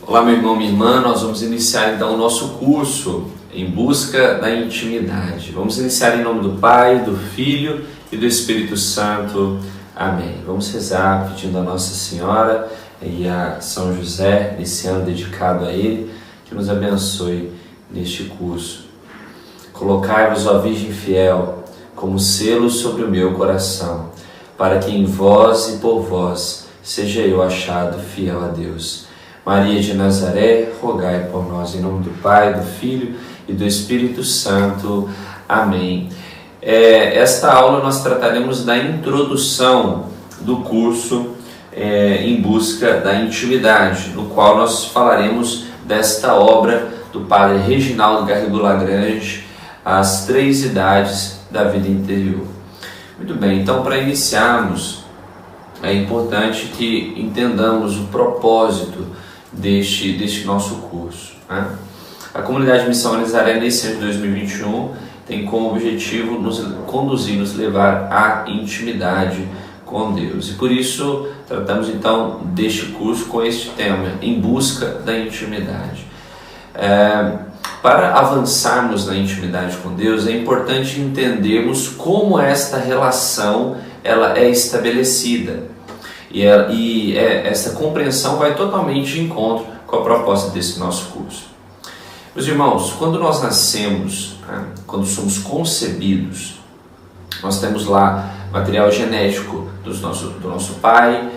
Olá, meu irmão, minha irmã, nós vamos iniciar então o nosso curso Em Busca da Intimidade. Vamos iniciar em nome do Pai, do Filho e do Espírito Santo. Amém. Vamos rezar pedindo a Nossa Senhora e a São José, nesse ano dedicado a Ele, que nos abençoe neste curso. Colocai-vos, ó Virgem fiel, como selo sobre o meu coração, para que em vós e por vós seja eu achado fiel a Deus. Maria de Nazaré, rogai por nós, em nome do Pai, do Filho e do Espírito Santo. Amém. Esta aula nós trataremos da introdução do curso Em Busca da Intimidade, no qual nós falaremos desta obra do Padre Reginaldo Garrigou Lagrange, As Três Idades da Vida Interior. Muito bem, então para iniciarmos, é importante que entendamos o propósito deste nosso curso, né? A Comunidade Missão Nazaré, nesse ano de 2021, tem como objetivo nos conduzir, nos levar à intimidade com Deus. E por isso tratamos então deste curso com este tema, Em Busca da Intimidade. Para avançarmos na intimidade com Deus, é importante entendermos como esta relação ela é estabelecida. E essa compreensão vai totalmente de encontro com a proposta desse nosso curso. Meus irmãos, quando nós nascemos, quando somos concebidos, nós temos lá material genético do nosso pai,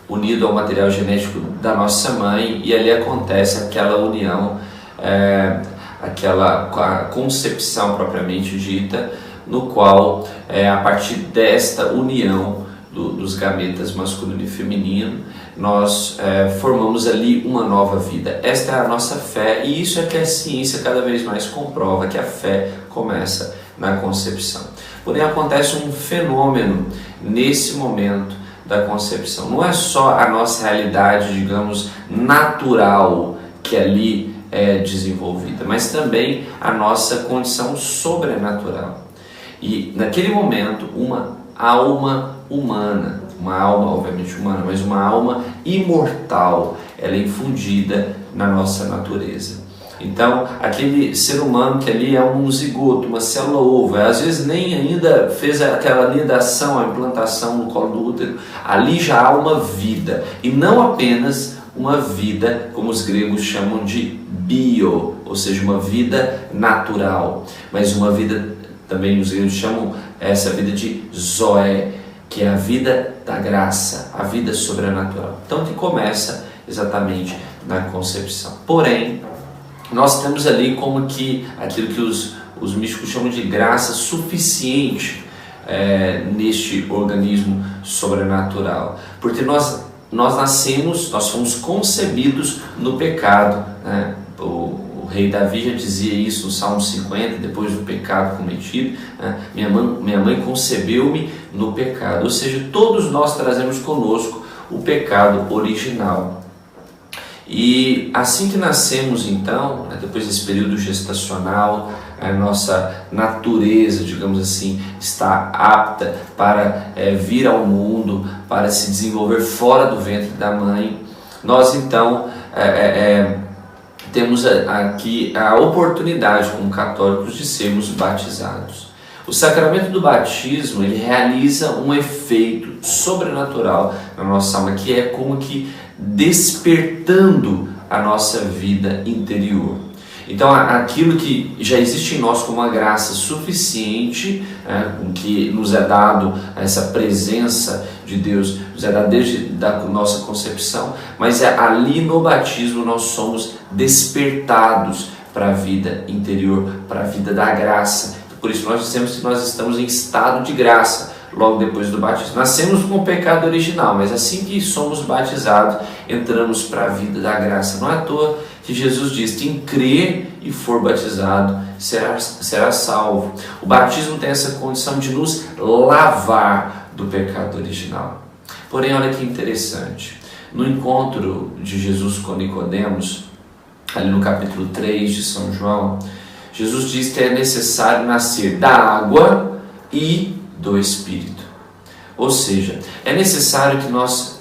unido ao material genético da nossa mãe, e ali acontece aquela união, a concepção propriamente dita, no qual, a partir desta união dos gametas masculino e feminino, nós formamos ali uma nova vida. Esta é a nossa fé, e isso é que a ciência cada vez mais comprova, que a fé começa na concepção. Porém, acontece um fenômeno nesse momento da concepção. Não é só a nossa realidade, digamos, natural que ali é desenvolvida, mas também a nossa condição sobrenatural. E naquele momento, uma alma humana, uma alma obviamente humana, mas uma alma imortal, ela é infundida na nossa natureza. Então, aquele ser humano que ali é um zigoto, uma célula ovo, às vezes nem ainda fez aquela nidação, a implantação no colo do útero, ali já há uma vida, e não apenas uma vida, como os gregos chamam de bio, ou seja, uma vida natural, mas uma vida, também os gregos chamam essa vida de zoé, que é a vida da graça, a vida sobrenatural. Então, que começa exatamente na concepção. Porém, nós temos ali como que aquilo que os místicos chamam de graça suficiente neste organismo sobrenatural. Porque nós nascemos, nós fomos concebidos no pecado, né? O rei Davi já dizia isso no Salmo 50, depois do pecado cometido, né? Minha mãe concebeu-me no pecado. Ou seja, todos nós trazemos conosco o pecado original. E assim que nascemos então, depois desse período gestacional, a nossa natureza, digamos assim, está apta para vir ao mundo, para se desenvolver fora do ventre da mãe. Nós então temos aqui a oportunidade, como católicos, de sermos batizados. O sacramento do batismo, ele realiza um efeito sobrenatural na nossa alma, que é como que despertando a nossa vida interior. Então, aquilo que já existe em nós como uma graça suficiente, que nos é dado, essa presença de Deus, nos é dado desde a nossa concepção, mas ali no batismo nós somos despertados para a vida interior, para a vida da graça. Por isso nós dizemos que nós estamos em estado de graça logo depois do batismo. Nascemos com o pecado original, mas assim que somos batizados, entramos para a vida da graça. Não é à toa que Jesus diz: quem crer e for batizado será salvo. O batismo tem essa condição de nos lavar do pecado original. Porém, olha que interessante. No encontro de Jesus com Nicodemos, ali no capítulo 3 de São João, Jesus diz que é necessário nascer da água e do Espírito. Ou seja, é necessário que nós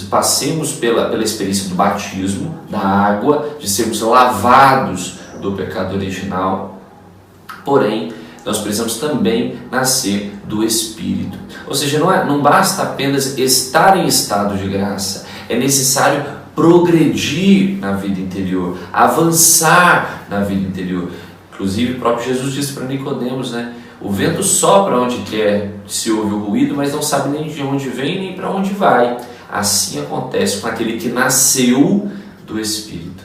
passemos pela experiência do batismo, da água, de sermos lavados do pecado original, porém, nós precisamos também nascer do Espírito. Ou seja, não basta apenas estar em estado de graça, é necessário progredir na vida interior, avançar na vida interior. Inclusive, o próprio Jesus disse para Nicodemos, né? O vento sopra onde quer, se ouve o ruído, mas não sabe nem de onde vem nem para onde vai. Assim acontece com aquele que nasceu do Espírito.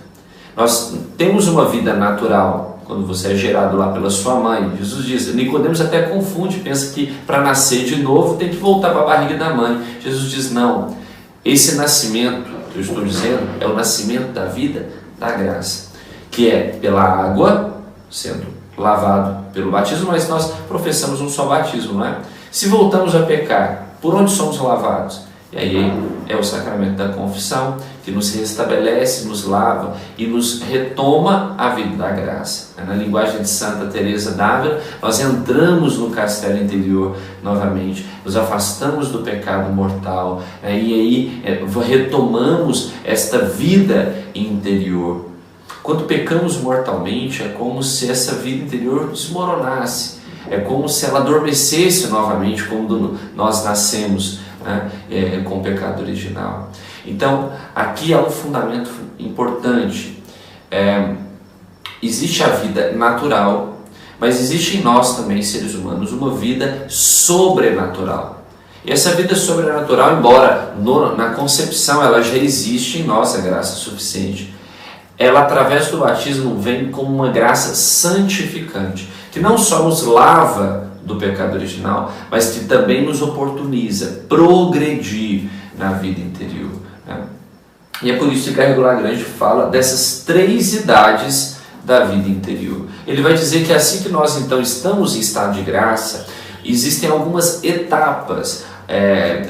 Nós temos uma vida natural, quando você é gerado lá pela sua mãe. Jesus diz, Nicodemos até confunde, pensa que para nascer de novo tem que voltar para a barriga da mãe. Jesus diz, não, esse nascimento que eu estou dizendo é o nascimento da vida da graça, que é pela água, sendo lavado pelo batismo, mas nós professamos um só batismo, não é? Se voltamos a pecar, por onde somos lavados? E aí é o sacramento da confissão, que nos restabelece, nos lava e nos retoma a vida da graça. Na linguagem de Santa Teresa d'Ávila, nós entramos no castelo interior novamente, nos afastamos do pecado mortal, e aí retomamos esta vida interior. Quando pecamos mortalmente, é como se essa vida interior desmoronasse, é como se ela adormecesse novamente quando nós nascemos, né, com o pecado original. Então, aqui há um fundamento importante. Existe a vida natural, mas existe em nós também, seres humanos, uma vida sobrenatural. E essa vida sobrenatural, embora na concepção ela já existe em nós, a graça suficiente, ela através do batismo vem como uma graça santificante, que não só nos lava do pecado original, mas que também nos oportuniza progredir na vida interior, né? E é por isso que a Regular Grande fala dessas 3 idades da vida interior. Ele vai dizer que assim que nós então estamos em estado de graça, existem algumas etapas,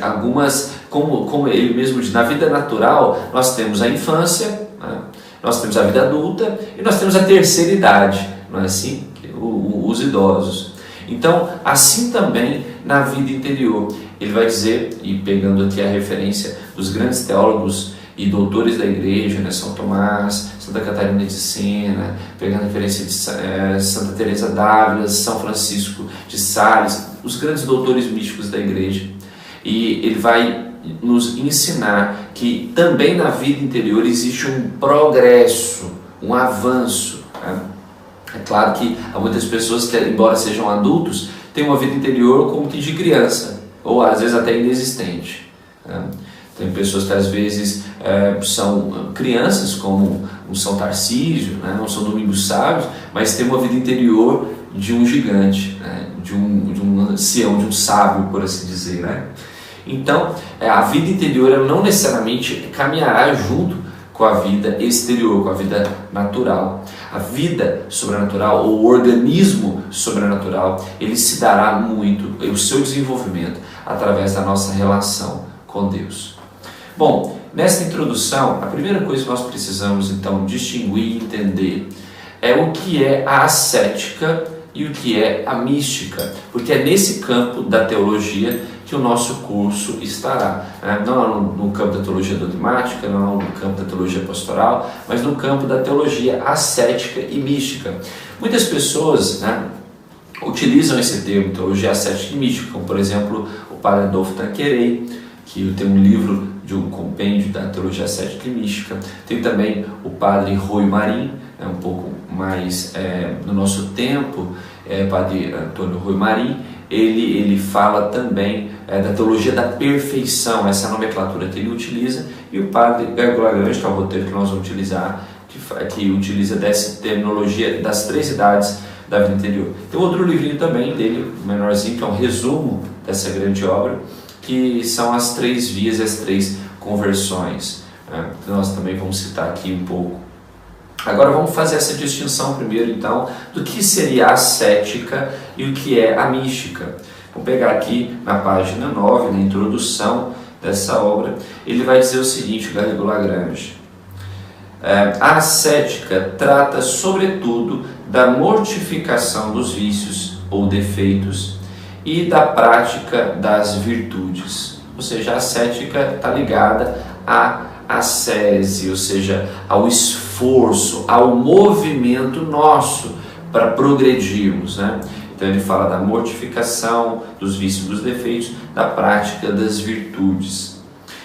algumas, como ele mesmo diz, na vida natural nós temos a infância, né? Nós temos a vida adulta e nós temos a terceira idade, não é assim? Os idosos. Então, assim também na vida interior. Ele vai dizer, e pegando aqui a referência dos grandes teólogos e doutores da igreja, né, São Tomás, Santa Catarina de Sena, pegando a referência de Santa Teresa d'Ávila, São Francisco de Sales, os grandes doutores místicos da igreja. E ele vai nos ensinar que também na vida interior existe um progresso, um avanço, né? É claro que há muitas pessoas que, embora sejam adultos, têm uma vida interior como que de criança, ou às vezes até inexistente, né? Tem pessoas que às vezes são crianças, como um São Tarcísio, né? Um São Domingos Sábios, mas tem uma vida interior de um gigante, né? de um ancião, de um sábio, por assim dizer, né? Então, a vida interior ela não necessariamente caminhará junto com a vida exterior, com a vida natural. A vida sobrenatural, ou o organismo sobrenatural, ele se dará muito, o seu desenvolvimento, através da nossa relação com Deus. Bom, nesta introdução, a primeira coisa que nós precisamos então distinguir e entender é o que é a ascética e o que é a mística, porque é nesse campo da teologia que o nosso curso estará, não no campo da teologia dogmática, não no campo da teologia pastoral, mas no campo da teologia ascética e mística. Muitas pessoas, né, utilizam esse termo, teologia ascética e mística, como por exemplo o padre Adolfo Tanqueray, que tem um livro de um compêndio da teologia ascética e mística. Tem também o padre Rui Marim, um pouco mais no nosso tempo, padre Antônio Rui Marim. Ele fala também da teologia da perfeição, essa nomenclatura que ele utiliza, e o padre Gregório Grande, que é o roteiro que nós vamos utilizar, que utiliza dessa terminologia das 3 idades da vida interior. Tem outro livrinho também dele, menorzinho, que é um resumo dessa grande obra, que são as 3 vias e as 3 conversões, né? Nós também vamos citar aqui um pouco. Agora vamos fazer essa distinção primeiro então do que seria a ascética e o que é a mística. Vamos pegar aqui na página 9, na introdução dessa obra, ele vai dizer o seguinte, Garrigou Lagrange: a ascética trata sobretudo da mortificação dos vícios ou defeitos e da prática das virtudes. Ou seja, a ascética está ligada à ascese, ou seja, ao esforço, ao movimento nosso para progredirmos, né? Então ele fala da mortificação, dos vícios, dos defeitos, da prática das virtudes.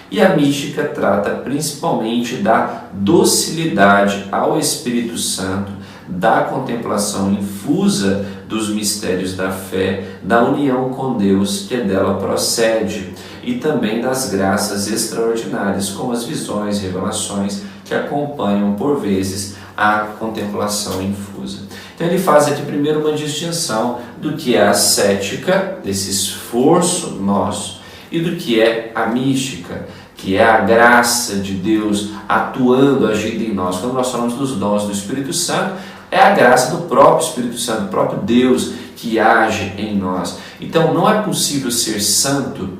E a mística trata principalmente da docilidade ao Espírito Santo, da contemplação infusa dos mistérios da fé, da união com Deus que dela procede, e também das graças extraordinárias, como as visões, revelações, que acompanham por vezes a contemplação infusa. Então ele faz aqui primeiro uma distinção do que é a ascética, desse esforço nosso, e do que é a mística, que é a graça de Deus atuando, agindo em nós. Quando nós falamos dos dons do Espírito Santo, é a graça do próprio Espírito Santo, do próprio Deus que age em nós. Então não é possível ser santo.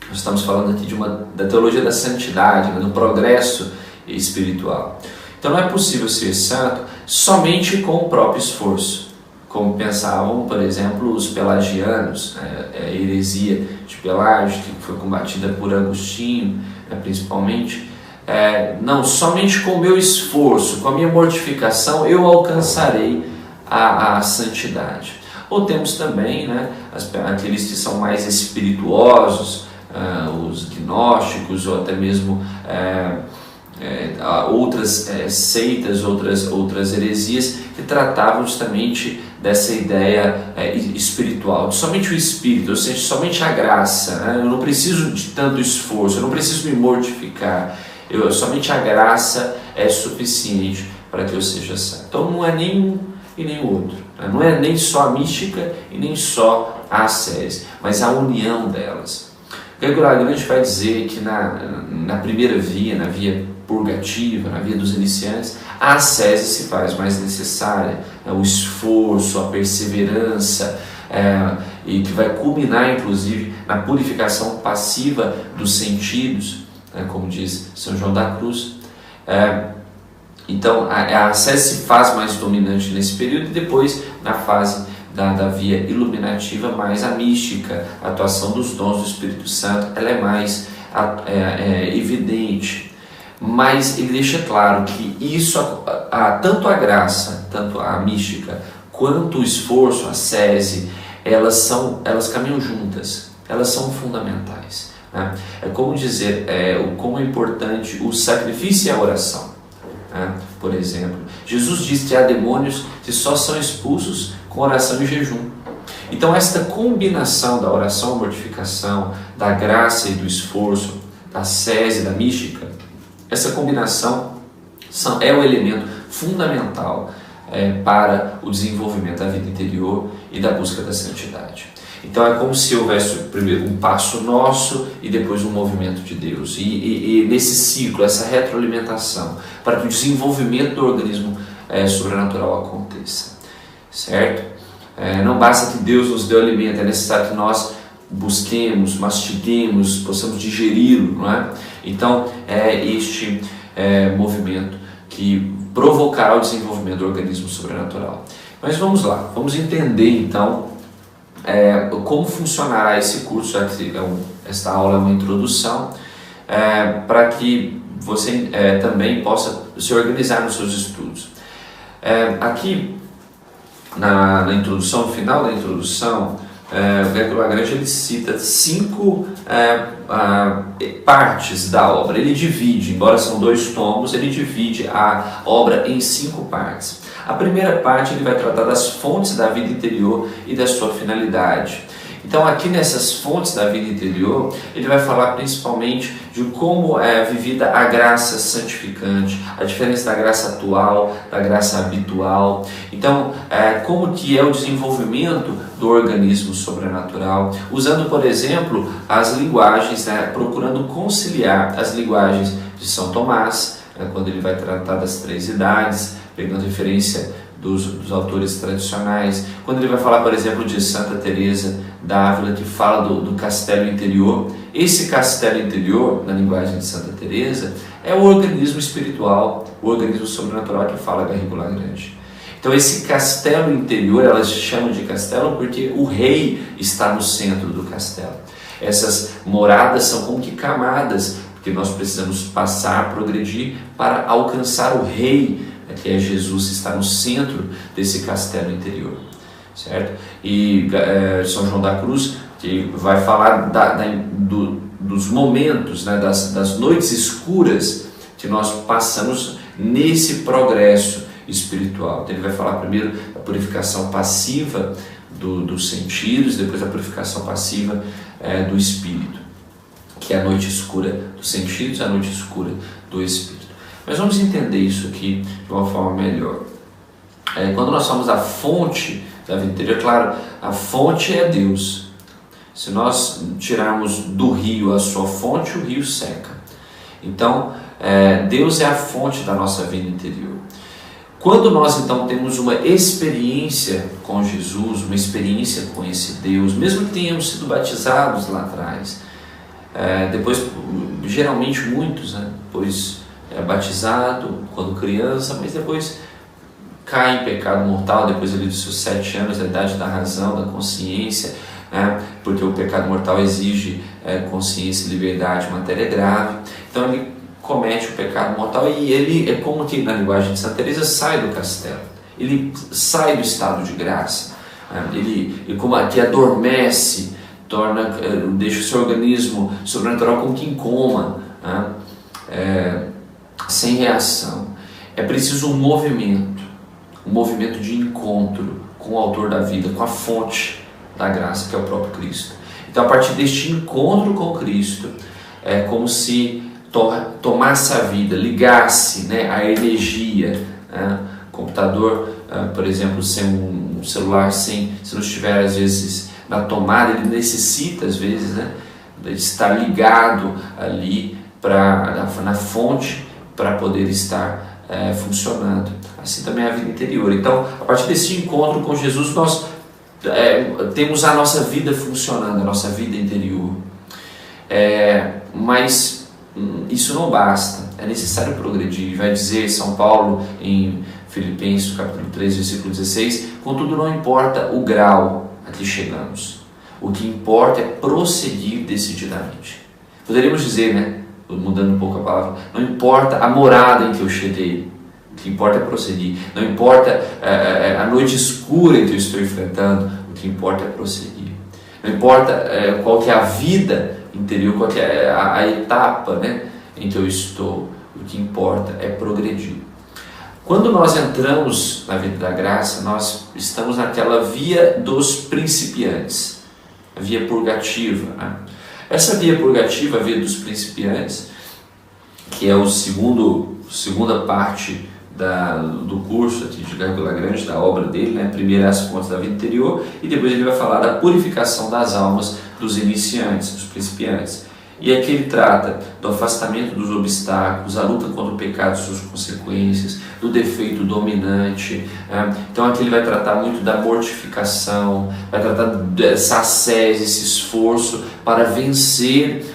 Nós estamos falando aqui da teologia da santidade, né, do progresso espiritual. Então não é possível ser santo somente com o próprio esforço, como pensavam, por exemplo, os pelagianos, a heresia de Pelágio, que foi combatida por Agostinho, principalmente. Não, somente com o meu esforço, com a minha mortificação, eu alcançarei a santidade. Ou temos também, né, aqueles que são mais espirituosos, os gnósticos, ou até mesmo outras seitas, outras heresias que tratavam justamente dessa ideia espiritual, de somente o Espírito, ou seja, somente a graça, né? Eu não preciso de tanto esforço, eu não preciso me mortificar, somente a graça é suficiente para que eu seja santo. Então não é nenhum e nem o outro, né? Não é nem só a mística e nem só a ascese, mas a união delas. Gregório Grande vai dizer que na primeira via, na via purgativa, na via dos iniciantes, a ascese se faz mais necessária, o esforço, a perseverança, e que vai culminar inclusive na purificação passiva dos sentidos, como diz São João da Cruz. Então a ascese se faz mais dominante nesse período, e depois na fase da via iluminativa, mais a mística, a atuação dos dons do Espírito Santo, ela é mais evidente. Mas ele deixa claro que isso, tanto a graça, tanto a mística, quanto o esforço, a ascese, elas caminham juntas, elas são fundamentais, né? É como dizer, como é importante o sacrifício e a oração, né? Por exemplo, Jesus diz que há demônios que só são expulsos com oração e jejum. Então esta combinação da oração, mortificação, da graça e do esforço, da ascese, da mística, essa combinação é um elemento fundamental para o desenvolvimento da vida interior e da busca da santidade. Então é como se houvesse primeiro um passo nosso e depois um movimento de Deus. E nesse ciclo, essa retroalimentação, para que o desenvolvimento do organismo sobrenatural aconteça. Certo? Não basta que Deus nos dê o alimento, é necessário que nós busquemos, mastiguemos, possamos digeri-lo, não é? Então é este movimento que provocará o desenvolvimento do organismo sobrenatural. Mas vamos lá, vamos entender então como funcionará esse curso, já que esta aula é uma introdução, para que você também possa se organizar nos seus estudos. Aqui na introdução, no final da introdução, o Gregório Lagrange ele cita 5 partes da obra. Ele divide, embora são 2 tomos, ele divide a obra em 5 partes. A primeira parte ele vai tratar das fontes da vida interior e da sua finalidade. Então aqui nessas fontes da vida interior, ele vai falar principalmente de como é vivida a graça santificante, a diferença da graça atual, da graça habitual. Então, como que é o desenvolvimento do organismo sobrenatural, usando, por exemplo, as linguagens, procurando conciliar as linguagens de São Tomás, quando ele vai tratar das 3 idades, pegando referência dos autores tradicionais, quando ele vai falar, por exemplo, de Santa Teresa d'Ávila, que fala do castelo interior. Esse castelo interior, na linguagem de Santa Teresa, é o organismo espiritual, o organismo sobrenatural que fala Garrigou Lagrange. Então esse castelo interior, elas chamam de castelo porque o rei está no centro do castelo. Essas moradas são como que camadas, porque porque nós precisamos passar, progredir para alcançar o Rei, que é Jesus, que está no centro desse castelo interior, certo? E São João da Cruz, que vai falar dos momentos, né, das noites escuras que nós passamos nesse progresso espiritual. Então ele vai falar primeiro da purificação passiva dos sentidos, depois da purificação passiva do espírito, que é a noite escura dos sentidos e a noite escura do espírito. Mas vamos entender isso aqui de uma forma melhor. Quando nós falamos da fonte da vida interior, claro, a fonte é Deus. Se nós tirarmos do rio a sua fonte, o rio seca. Então, Deus é a fonte da nossa vida interior. Quando nós então temos uma experiência com Jesus, uma experiência com esse Deus, mesmo que tenhamos sido batizados lá atrás, depois, geralmente muitos, né, depois é batizado quando criança, mas depois cai em pecado mortal, depois ali dos seus 7 anos, da idade da razão, da consciência, porque o pecado mortal exige consciência e liberdade, matéria grave. Então ele comete o pecado mortal e ele, é como que na linguagem de Santa Teresa, sai do castelo, ele sai do estado de graça, ele como que adormece, deixa o seu organismo sobrenatural como que em coma, sem reação. É preciso um movimento de encontro com o autor da vida, com a fonte da graça, que é o próprio Cristo. Então, a partir deste encontro com Cristo, é como se tomasse a vida, ligasse, né, a energia. Computador, por exemplo, sem um celular, se não estiver às vezes na tomada, ele necessita às vezes, né, de estar ligado ali na fonte para poder estar funcionando. Assim também é a vida interior. Então, a partir desse encontro com Jesus, nós temos a nossa vida funcionando, a nossa vida interior. Mas isso não basta, é necessário progredir. Vai dizer São Paulo em Filipenses, capítulo 3, versículo 16: contudo não importa o grau a que chegamos, o que importa é prosseguir decididamente. Poderíamos dizer, né, mudando um pouco a palavra, não importa a morada em que eu cheguei, o que importa é prosseguir. Não importa a noite escura em que eu estou enfrentando, o que importa é prosseguir. Não importa qual que é a vida interior, qual que é a etapa, né, em que eu estou, o que importa é progredir. Quando nós entramos na vida da graça, nós estamos naquela via dos principiantes, a via purgativa, né? Essa via purgativa, a via dos principiantes, que é a segunda parte do curso aqui de Gargo Lagrange, da obra dele, né? Primeiro as fontes da vida interior, e depois ele vai falar da purificação das almas dos iniciantes, dos principiantes. E aqui ele trata do afastamento dos obstáculos, a luta contra o pecado e suas consequências, do defeito dominante. Então aqui ele vai tratar muito da mortificação, vai tratar dessa ascese, esse esforço para vencer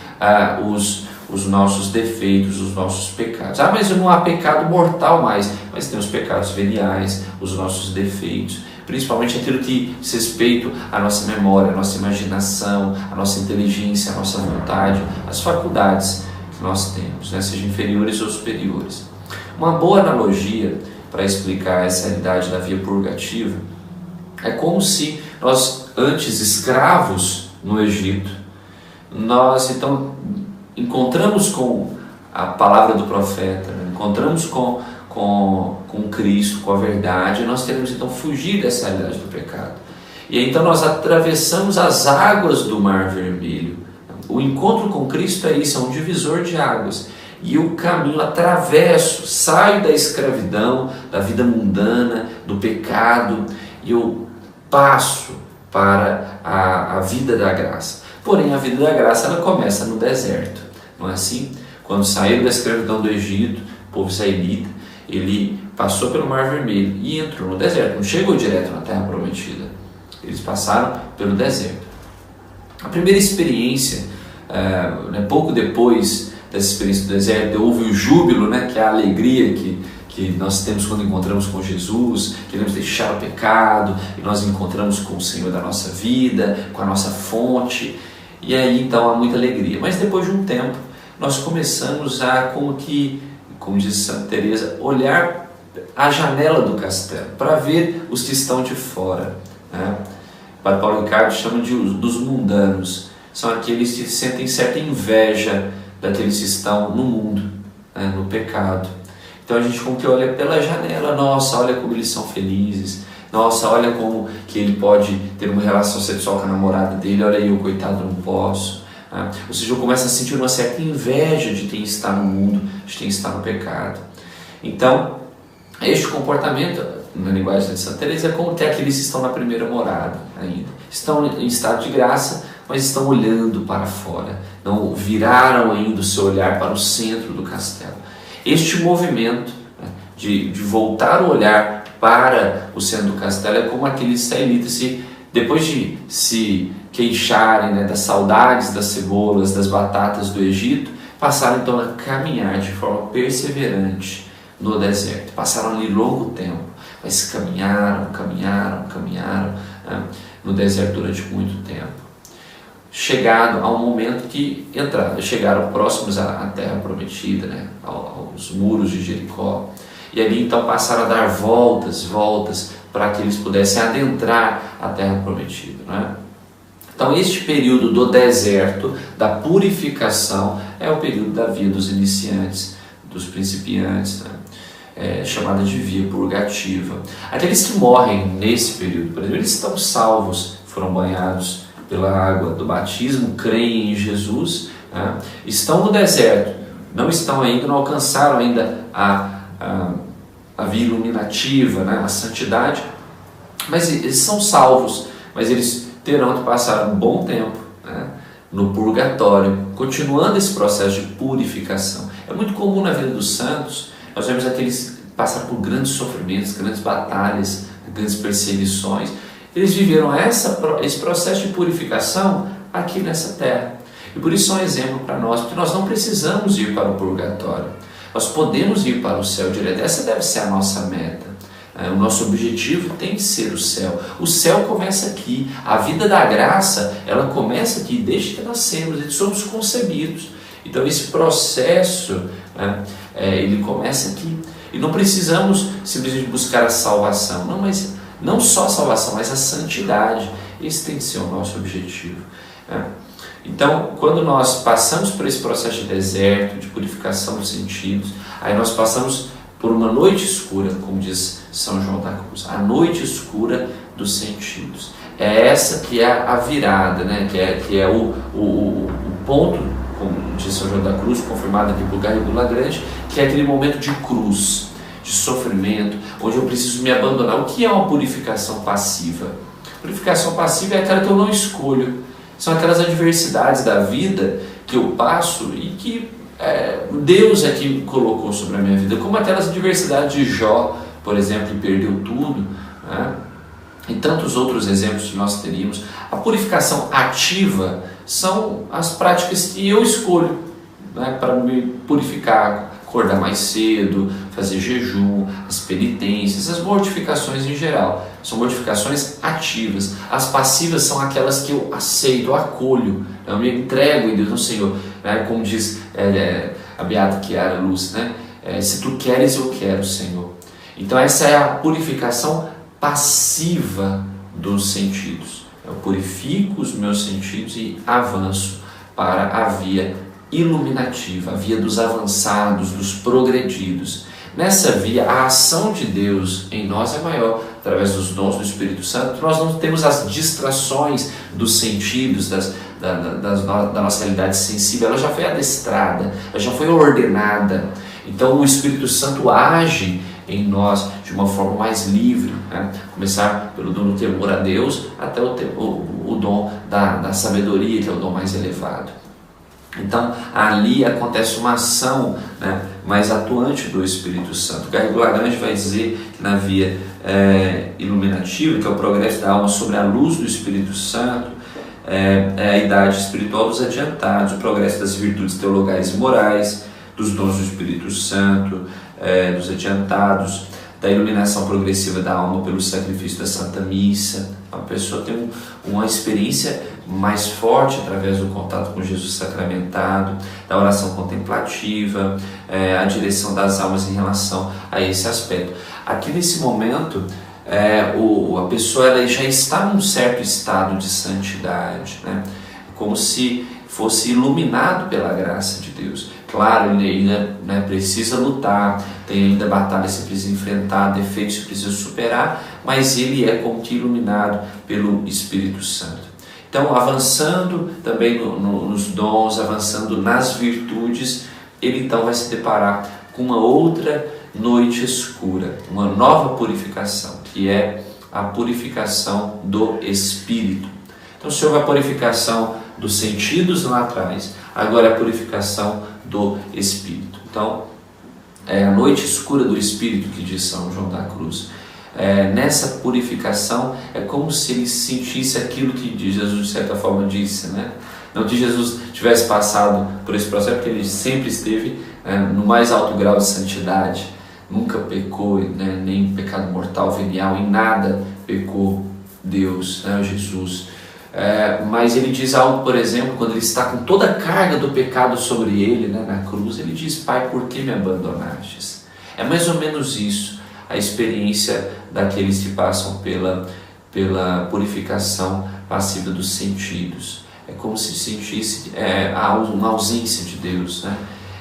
os nossos defeitos, os nossos pecados. Mas não há pecado mortal mais, mas tem os pecados veniais, os nossos defeitos, principalmente aquilo que diz respeito à nossa memória, à nossa imaginação, à nossa inteligência, à nossa vontade, às faculdades que nós temos, né, sejam inferiores ou superiores. Uma boa analogia para explicar essa realidade da via purgativa é como se nós, antes escravos no Egito, nós então encontramos com a palavra do profeta, né? Encontramos com Cristo, com a verdade, e nós queremos então fugir dessa realidade do pecado. E então nós atravessamos as águas do Mar Vermelho. O encontro com Cristo é isso, é um divisor de águas. E o caminho atravesso, saio da escravidão, da vida mundana, do pecado, e eu passo para a vida da graça. Porém, a vida da graça ela começa no deserto, não é assim? Quando saíram da escravidão do Egito, o povo israelita, ele passou pelo Mar Vermelho e entrou no deserto, não chegou direto na Terra Prometida, eles passaram pelo deserto. A primeira experiência, pouco depois dessa experiência do deserto, houve o júbilo, né, que é a alegria que nós temos quando encontramos com Jesus, queremos deixar o pecado, e nós encontramos com o Senhor da nossa vida, com a nossa fonte, e aí então há muita alegria. Mas depois de um tempo, nós começamos a, como diz Santa Teresa, olhar a janela do castelo, para ver os que estão de fora, né? O Padre Paulo Ricardo chama dos mundanos, são aqueles que sentem certa inveja daqueles que estão no mundo, né, no pecado. Então a gente como que olha pela janela, nossa, olha como eles são felizes, nossa, olha como que ele pode ter uma relação sexual com a namorada dele, olha aí, eu coitado não posso. Ou seja, eu começo a sentir uma certa inveja de quem está no mundo, de quem está no pecado. Então, este comportamento, na linguagem de Santa Teresa, é como que aqueles que estão na primeira morada ainda. Estão em estado de graça, mas estão olhando para fora. Não viraram ainda o seu olhar para o centro do castelo. Este movimento, né, de voltar o olhar para o centro do castelo é como aqueles israelitas, depois de se queixarem, né, das saudades das cebolas, das batatas do Egito, passaram então a caminhar de forma perseverante no deserto. Passaram ali longo tempo, mas caminharam no deserto durante muito tempo. Chegado ao momento que chegaram próximos à terra prometida, né, aos muros de Jericó, e ali então passaram a dar voltas para que eles pudessem adentrar a terra prometida, né? Então este período do deserto, da purificação, é o período da via dos iniciantes, dos principiantes, né? Chamada de via purgativa. Aqueles que morrem nesse período, por exemplo, eles estão salvos, foram banhados pela água do batismo, creem em Jesus, né? Estão no deserto, não alcançaram ainda a via iluminativa, né? A santidade, mas eles são salvos, mas eles terão que passar um bom tempo, né, no purgatório, continuando esse processo de purificação. É muito comum na vida dos santos, nós vemos aqueles que passaram por grandes sofrimentos, grandes batalhas, grandes perseguições. Eles viveram esse processo de purificação aqui nessa terra. E por isso é um exemplo para nós, porque nós não precisamos ir para o purgatório. Nós podemos ir para o céu direto. Essa deve ser a nossa meta. O nosso objetivo tem que ser o céu. O céu começa aqui. A vida da graça, ela começa aqui, desde que nascemos, somos concebidos. Então esse processo, né, ele começa aqui. E não precisamos simplesmente buscar a salvação. Não só a salvação, mas a santidade. Esse tem que ser o nosso objetivo, né? Então, quando nós passamos por esse processo de deserto, de purificação dos sentidos, aí nós passamos por uma noite escura, como diz São João da Cruz, a noite escura dos sentidos. É essa que é a virada, né? que é o ponto, como diz São João da Cruz, confirmado aqui por Garrigou Lagrange, que é aquele momento de cruz, de sofrimento, onde eu preciso me abandonar. O que é uma purificação passiva? Purificação passiva é aquela que eu não escolho. São aquelas adversidades da vida que eu passo e que Deus é que colocou sobre a minha vida, como aquelas adversidades de Jó, por exemplo, que perdeu tudo, né? E tantos outros exemplos que nós teríamos. A purificação ativa são as práticas que eu escolho, né, para me purificar, acordar mais cedo, fazer jejum, as penitências, as mortificações em geral. São mortificações ativas. As passivas são aquelas que eu aceito, eu acolho, eu me entrego em Deus, no Senhor. Né? Como diz a beata Chiara Luz, né? Se tu queres, eu quero, Senhor. Então essa é a purificação passiva dos sentidos. Eu purifico os meus sentidos e avanço para a via iluminativa, a via dos avançados, dos progredidos. Nessa via, a ação de Deus em nós é maior, através dos dons do Espírito Santo. Nós não temos as distrações dos sentidos, da nossa realidade sensível. Ela já foi adestrada, ela já foi ordenada. Então o Espírito Santo age em nós de uma forma mais livre, né? Começar pelo dom do temor a Deus, até o dom da sabedoria, que é o dom mais elevado. Então ali acontece uma ação, né, mais atuante do Espírito Santo. Garrigou Lagrange vai dizer que na via iluminativa, que é o progresso da alma sobre a luz do Espírito Santo, é a idade espiritual dos adiantados, o progresso das virtudes teologais e morais, dos dons do Espírito Santo, dos adiantados, da iluminação progressiva da alma pelo sacrifício da Santa Missa. A pessoa tem uma experiência mais forte através do contato com Jesus sacramentado, da oração contemplativa, a direção das almas em relação a esse aspecto. Aqui nesse momento, a pessoa ela já está num certo estado de santidade, né? Como se fosse iluminado pela graça de Deus. Claro, ele ainda, né, precisa lutar, tem ainda batalhas que precisa enfrentar, defeitos que precisa superar, mas ele é como que iluminado pelo Espírito Santo. Então, avançando também nos dons, avançando nas virtudes, ele então vai se deparar com uma outra noite escura, uma nova purificação, que é a purificação do Espírito. Então, o Senhor vai a purificação dos sentidos lá atrás, agora a purificação do Espírito. Então, a noite escura do Espírito, que diz São João da Cruz. Nessa purificação é como se ele sentisse aquilo que Jesus de certa forma disse, né? Não que Jesus tivesse passado por esse processo, porque ele sempre esteve no mais alto grau de santidade, nunca pecou, né? Nem pecado mortal, venial, em nada pecou Deus, né? Jesus. Mas ele diz algo, por exemplo, quando ele está com toda a carga do pecado sobre ele, né, na cruz, ele diz: Pai, por que me abandonastes? É mais ou menos isso, a experiência daqueles que passam pela purificação passiva dos sentidos. É como se sentisse uma ausência de Deus, né?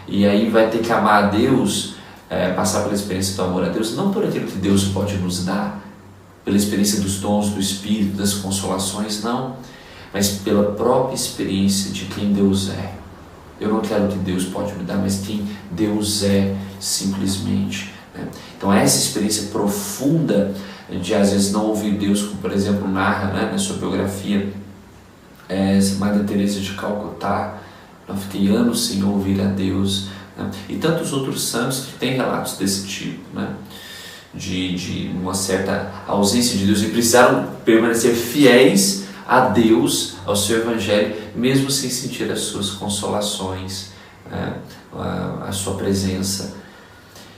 E aí vai ter que amar a Deus, passar pela experiência do amor a Deus, não por aquilo que Deus pode nos dar, pela experiência dos dons do Espírito, das consolações, não, mas pela própria experiência de quem Deus é. Eu não quero o que Deus pode me dar, mas quem Deus é, simplesmente, né? Então essa experiência profunda de às vezes não ouvir Deus, como por exemplo narra, né, na sua biografia, Madre Teresa de Calcutá, eu fiquei anos sem ouvir a Deus, né? E tantos outros santos que têm relatos desse tipo, né? De uma certa ausência de Deus e precisaram permanecer fiéis a Deus, ao seu Evangelho, mesmo sem sentir as suas consolações, né? A sua presença.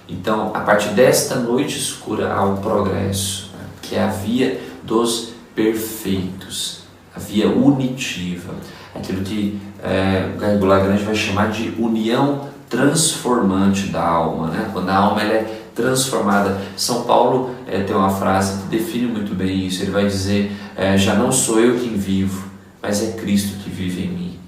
Então, a partir desta noite escura há um progresso, né? Que é a via dos perfeitos, a via unitiva, aquilo que Garrigou Lagrange vai chamar de união transformante da alma, né? Quando a alma ela é transformada. São Paulo tem uma frase que define muito bem isso. Ele vai dizer: já não sou eu quem vivo, mas é Cristo que vive em mim.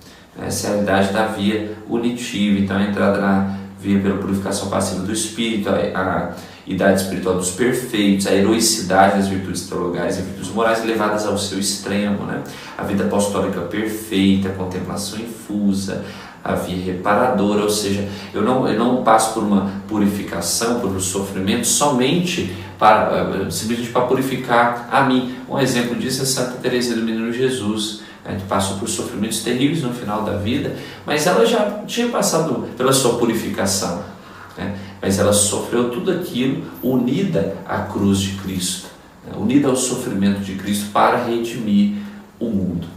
Essa é a realidade da via unitiva. Então, a entrada na via pela purificação passiva do Espírito, a idade espiritual dos perfeitos, a heroicidade das virtudes teologais e virtudes morais levadas ao seu extremo, né? A vida apostólica perfeita, a contemplação infusa, a via reparadora, ou seja, eu não passo por uma purificação, por um sofrimento simplesmente para purificar a mim. Um exemplo disso é Santa Teresa do Menino Jesus, que passou por sofrimentos terríveis no final da vida, mas ela já tinha passado pela sua purificação, né? Mas ela sofreu tudo aquilo unida à cruz de Cristo, né? Unida ao sofrimento de Cristo para redimir o mundo.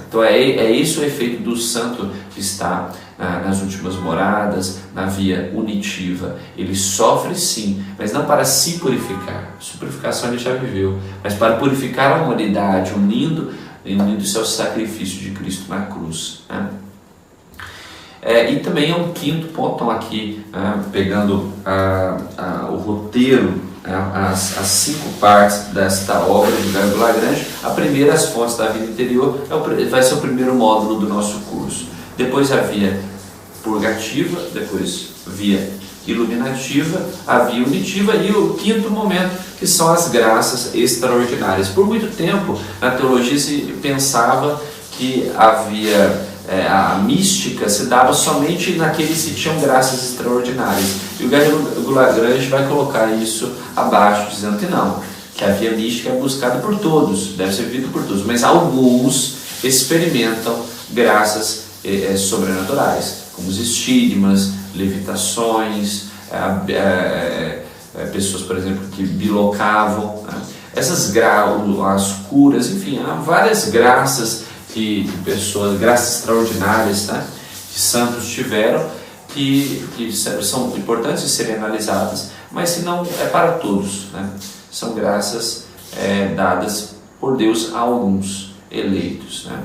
Então é esse o efeito do santo que está nas últimas moradas, na via unitiva. Ele sofre sim, mas não para se purificar. A purificação ele já viveu, mas para purificar a humanidade, unindo-se ao sacrifício de Cristo na cruz, né? E também é um quinto ponto, então aqui pegando o roteiro, as 5 partes desta obra de Garrigou Lagrange. A primeira, as fontes da vida interior, vai ser o primeiro módulo do nosso curso. Depois a via purgativa, depois via iluminativa, a via unitiva e o quinto momento, que são as graças extraordinárias. Por muito tempo, na teologia se pensava que a mística se dava somente naqueles que tinham graças extraordinárias. E o Garrigou Lagrange vai colocar isso abaixo, dizendo que não, que a via mística é buscada por todos, deve ser vivida por todos, mas alguns experimentam graças sobrenaturais, como os estigmas, levitações, pessoas, por exemplo, que bilocavam, né? As curas, enfim, há várias graças graças extraordinárias, né, que santos tiveram, que são importantes de serem analisadas, mas que não é para todos, né? São graças dadas por Deus a alguns eleitos, né?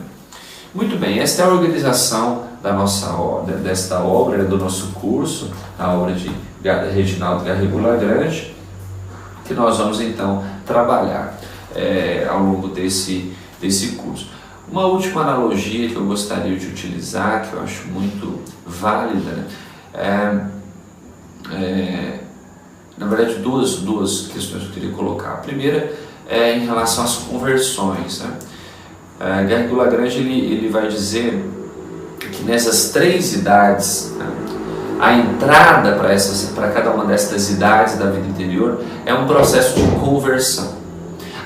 Muito bem, esta é a organização da nossa desta obra, do nosso curso, a obra de Reginaldo Garrigou Lagrange, que nós vamos então trabalhar ao longo desse curso. Uma última analogia que eu gostaria de utilizar, que eu acho muito válida, na verdade duas questões que eu queria colocar. A primeira é em relação às conversões, né? Garrigou Lagrange ele vai dizer que nessas 3 idades, né, a entrada para cada uma destas idades da vida interior é um processo de conversão.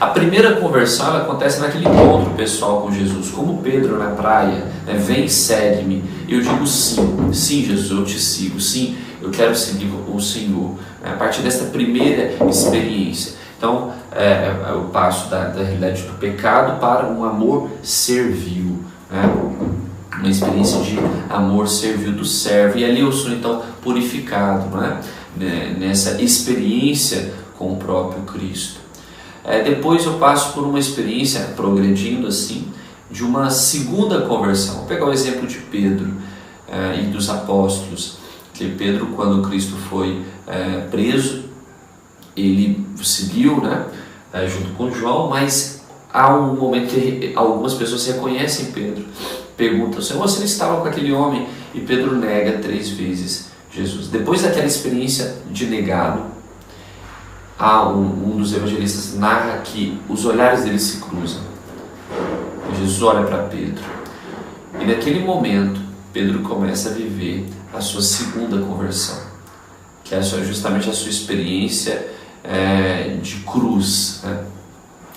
A primeira conversão ela acontece naquele encontro pessoal com Jesus, como Pedro na praia, né, vem e segue-me. Eu digo sim, sim Jesus, eu te sigo, sim, eu quero seguir o Senhor. A partir dessa primeira experiência. Então, eu passo da realidade do pecado para um amor servil, né? Uma experiência de amor servil do servo. E ali eu sou então purificado, né? Nessa experiência com o próprio Cristo. Depois eu passo por uma experiência, progredindo assim, de uma segunda conversão. Vou pegar o exemplo de Pedro e dos apóstolos. Que Pedro, quando Cristo foi preso, ele seguiu, né, junto com João, mas há um momento que algumas pessoas reconhecem Pedro, perguntam: Senhor, você não estava com aquele homem? E Pedro nega 3 vezes Jesus. Depois daquela experiência de negado, um dos evangelistas narra que os olhares deles se cruzam. Jesus olha para Pedro e naquele momento Pedro começa a viver a sua segunda conversão, que é justamente a sua experiência de cruz, né?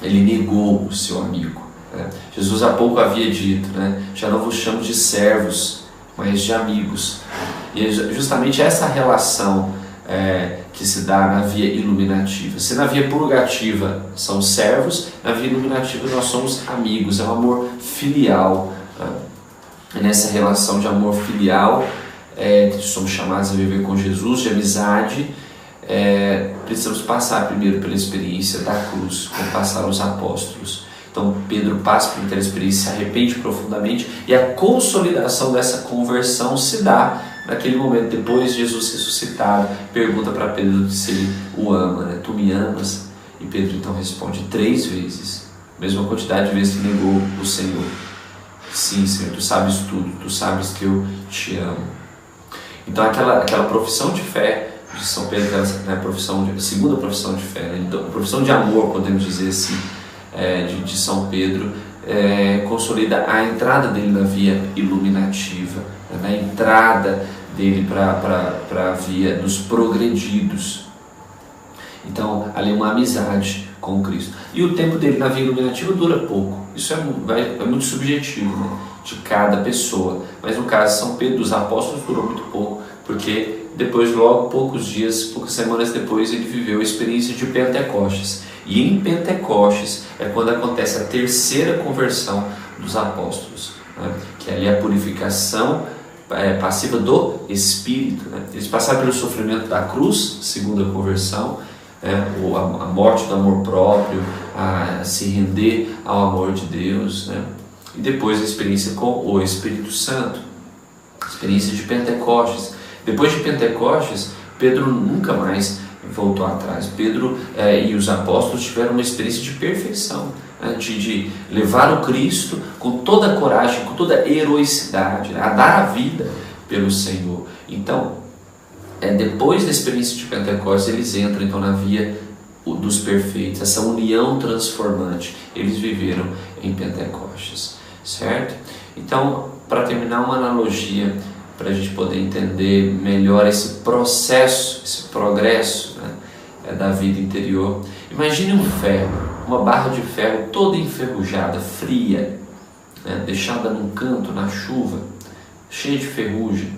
Ele negou o seu amigo, né? Jesus há pouco havia dito, né? Já não vos chamo de servos, mas de amigos. E é justamente essa relação que se dá na via iluminativa. Se na via purgativa são servos, na via iluminativa nós somos amigos, é um amor filial, né? E nessa relação de amor filial, que somos chamados a viver com Jesus, de amizade, precisamos passar primeiro pela experiência da cruz, como passaram os apóstolos. Então Pedro passa por aquela experiência, se arrepende profundamente, e a consolidação dessa conversão se dá naquele momento. Depois Jesus ressuscitado pergunta para Pedro se ele o ama, né? Tu me amas? E Pedro então responde 3 vezes, mesma quantidade de vezes que negou o Senhor. Sim, Senhor, tu sabes tudo, tu sabes que eu te amo. Então aquela profissão de fé de São Pedro, aquela segunda profissão de fé, né? Então, profissão de amor, podemos dizer assim, de São Pedro, consolida a entrada dele na via iluminativa, na entrada dele para a via dos progredidos. Então, ali uma amizade com Cristo. E o tempo dele na via iluminativa dura pouco. Isso é muito subjetivo, né, de cada pessoa. Mas no caso de São Pedro, dos apóstolos, durou muito pouco, porque depois, logo, poucas semanas depois, ele viveu a experiência de Pentecostes. E em Pentecostes é quando acontece a terceira conversão dos apóstolos, né, que ali é a purificação passiva do Espírito, né? Eles passaram pelo sofrimento da cruz, segunda conversão, a morte do amor próprio, a se render ao amor de Deus, né? E depois a experiência com o Espírito Santo, a experiência de Pentecostes. Depois de Pentecostes, Pedro nunca mais voltou atrás. Pedro e os apóstolos tiveram uma experiência de perfeição, né? de levar o Cristo com toda a coragem, com toda a heroicidade, né? A dar a vida pelo Senhor. Então, depois da experiência de Pentecostes, eles entram então na via dos perfeitos, essa união transformante, eles viveram em Pentecostes, certo? Então, para terminar, uma analogia para a gente poder entender melhor esse processo, esse progresso, né, da vida interior. Imagine um ferro, uma barra de ferro toda enferrujada, fria, né, deixada num canto, na chuva, cheia de ferrugem.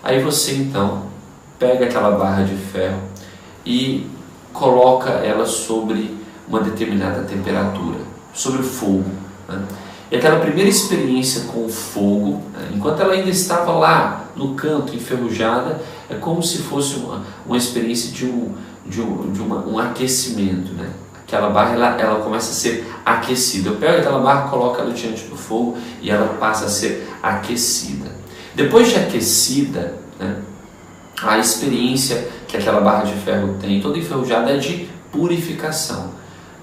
Aí você então pega aquela barra de ferro e coloca ela sobre uma determinada temperatura, sobre o fogo, né? E aquela primeira experiência com o fogo, né, enquanto ela ainda estava lá no canto, enferrujada, é como se fosse uma experiência de um aquecimento, né? aquela barra ela começa a ser aquecida. Eu pego aquela barra, coloco ela diante do fogo e ela passa a ser aquecida. Depois de aquecida, né, a experiência que aquela barra de ferro tem, toda enferrujada, é de purificação.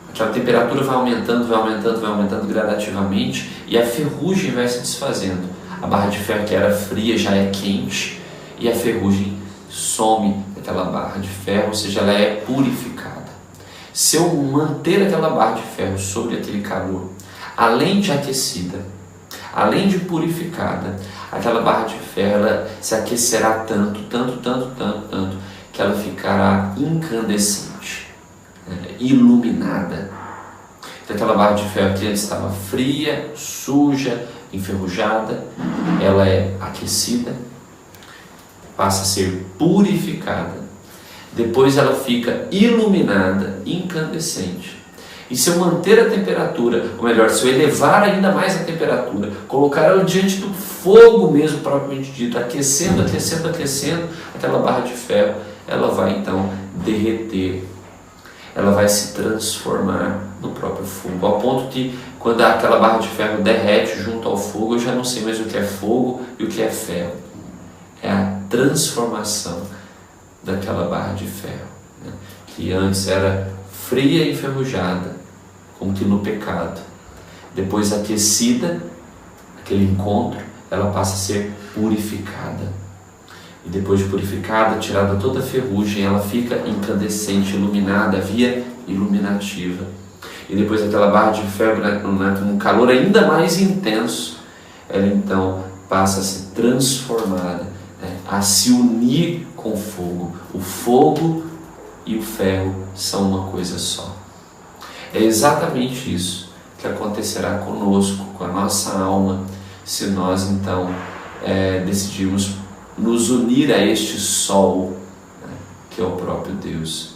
Aquela temperatura vai aumentando, vai aumentando, vai aumentando gradativamente e a ferrugem vai se desfazendo. A barra de ferro que era fria já é quente e a ferrugem some daquela barra de ferro, ou seja, ela é purificada. Se eu manter aquela barra de ferro sobre aquele calor, além de aquecida, além de purificada, aquela barra de ferro ela se aquecerá tanto, que ela ficará incandescente, iluminada. Então, aquela barra de ferro que antes estava fria, suja, enferrujada, ela é aquecida, passa a ser purificada, depois ela fica iluminada, incandescente. E se eu manter a temperatura, ou melhor, se eu elevar ainda mais a temperatura, colocar ela diante do fogo mesmo, propriamente dito, aquecendo, aquela barra de ferro, ela vai então derreter, ela vai se transformar no próprio fogo, ao ponto que quando aquela barra de ferro derrete junto ao fogo, eu já não sei mais o que é fogo e o que é ferro. É a transformação daquela barra de ferro, né, que antes era fria e enferrujada, como que no pecado. Depois aquecida, aquele encontro, ela passa a ser purificada. E depois de purificada, tirada toda a ferrugem, ela fica incandescente, iluminada, via iluminativa. E depois aquela barra de ferro, num calor ainda mais intenso, ela então passa a ser transformada, né, a se unir com o fogo. O fogo e o ferro são uma coisa só. É exatamente isso que acontecerá conosco, com a nossa alma, se nós então decidirmos nos unir a este sol, né, que é o próprio Deus.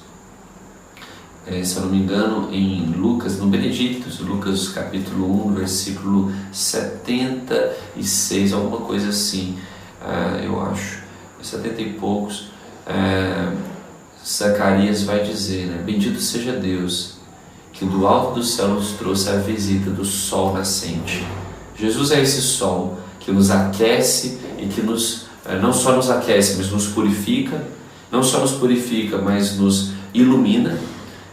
Se eu não me engano, em Lucas, no Benedictus, Lucas capítulo 1, versículo 76, alguma coisa assim, eu acho, 70 e poucos, Zacarias vai dizer, né, bendito seja Deus, que do alto do céu nos trouxe a visita do sol nascente. Jesus é esse sol que nos aquece e que não só nos aquece, mas nos purifica, não só nos purifica, mas nos ilumina,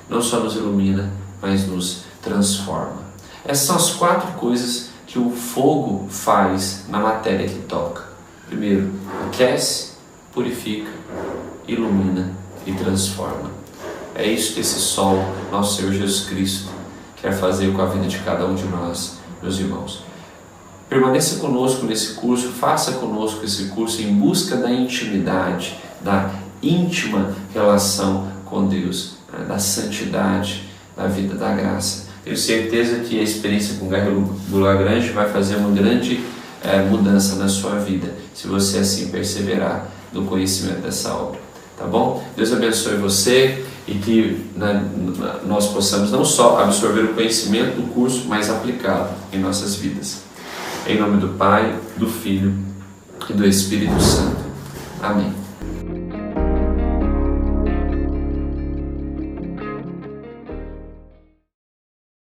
não só nos ilumina, mas nos transforma. Essas são as 4 coisas que o fogo faz na matéria que toca. Primeiro, aquece, purifica, ilumina e transforma. É isso que esse sol, nosso Senhor Jesus Cristo, quer fazer com a vida de cada um de nós, meus irmãos. Permaneça conosco nesse curso, faça conosco esse curso em busca da intimidade, da íntima relação com Deus, da santidade, da vida da graça. Tenho certeza que a experiência com Garrigou do Lagrange vai fazer uma grande mudança na sua vida, se você assim perseverar no conhecimento dessa obra. Tá bom? Deus abençoe você e que nós possamos não só absorver o conhecimento do curso, mas aplicá-lo em nossas vidas. Em nome do Pai, do Filho e do Espírito Santo. Amém.